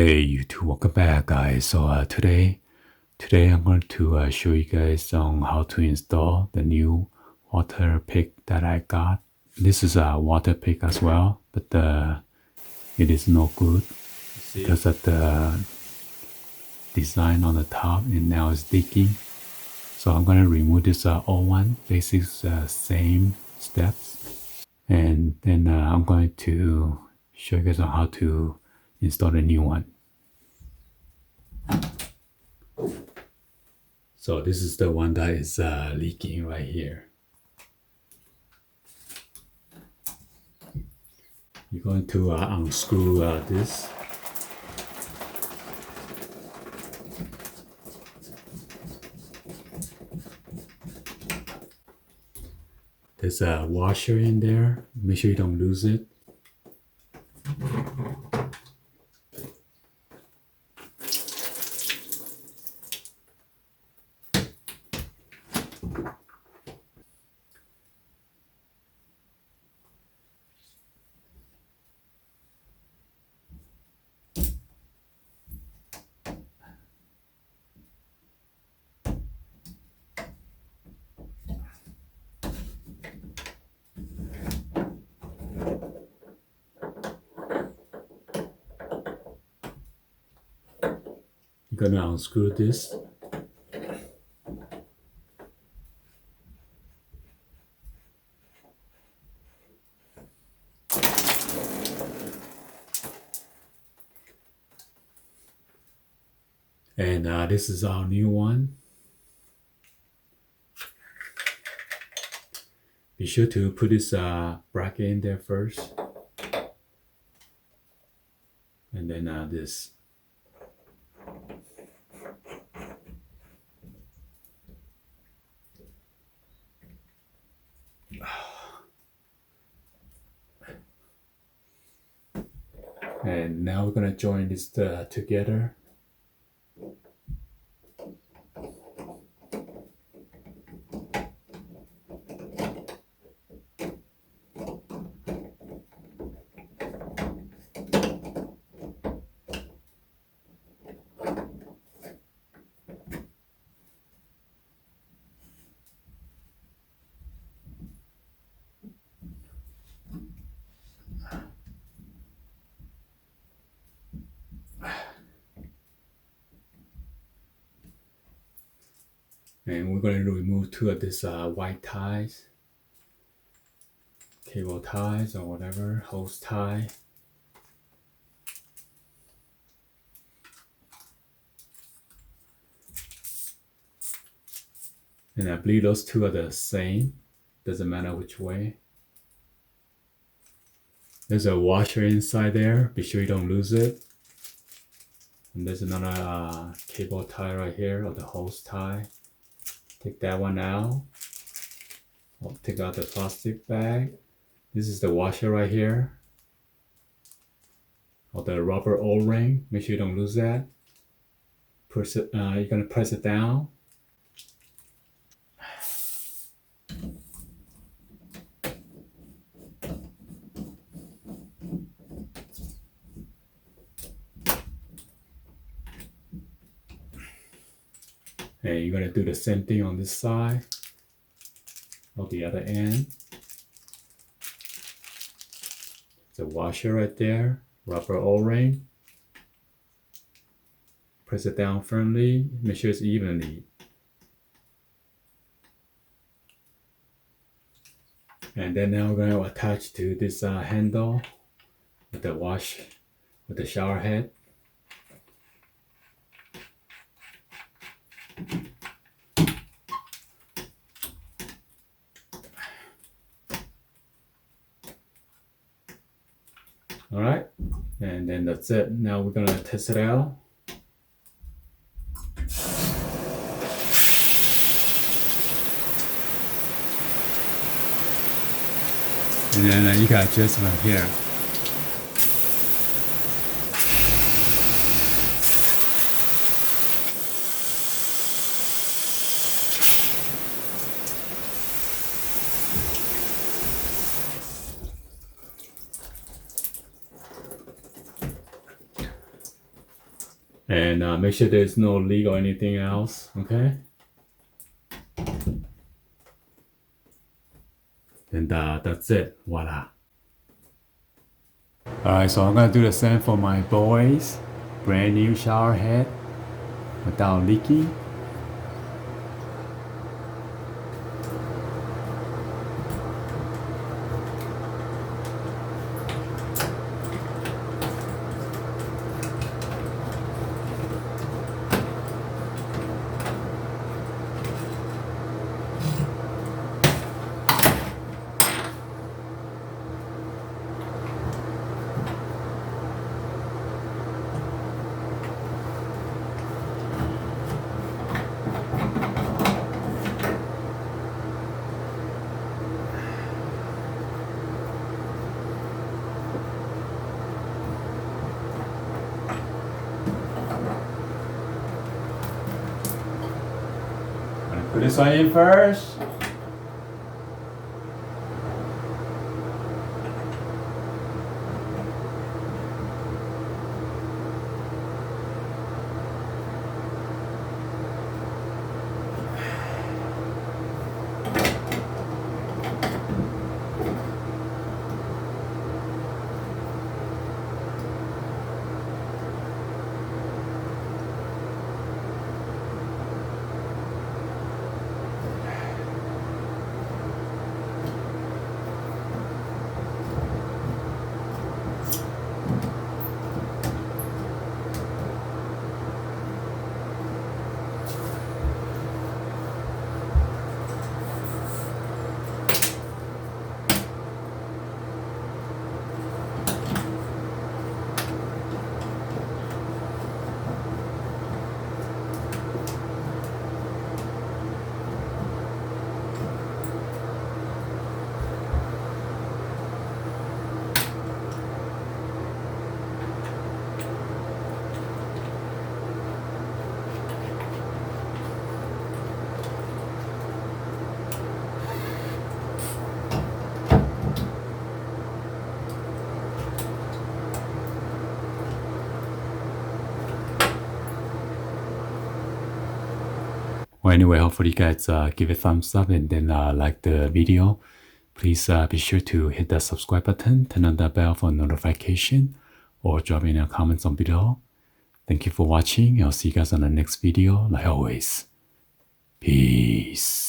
Hey YouTube, welcome back guys. So today I'm going to show you guys on how to install the new WATERPIK that I got. This is a WATERPIK as well, but it is no good because of the design on the top, and now it's leaking. So I'm going to remove this old one, basic same steps, and then I'm going to show you guys on how to install the new one. So this is the one that is leaking right here. You're going to unscrew this. There's a washer in there. Make sure you don't lose it. You're gonna unscrew this. And this is our new one. Be sure to put this bracket in there first. And then this. And now we're gonna join this together. And we're going to remove two of these white ties, cable ties or whatever, hose tie. And I believe those two are the same, doesn't matter which way. There's a washer inside there, be sure you don't lose it. And there's another cable tie right here, or the hose tie. Take that one out. I'll take out the plastic bag. This is the washer right here. Or the rubber O-ring. Make sure you don't lose that. Press it, you're gonna press it down. And you're gonna do the same thing on this side, or the other end. The washer right there, rubber O-ring. Press it down firmly, make sure it's evenly. And then now we're going to attach to this handle with the shower head. All right, and then that's it. Now we're gonna test it out. And then you got adjustment here. And make sure there's no leak or anything else, okay? And that's it, voila. Alright, so I'm gonna do the same for my boys. Brand new shower head without leaking. Put this one in first. Well, anyway, hopefully you guys give it a thumbs up and then like the video. Please be sure to hit that subscribe button, turn on the bell for notification, or drop in your comments on below. Thank you for watching. I'll see you guys on the next video. Like always, peace.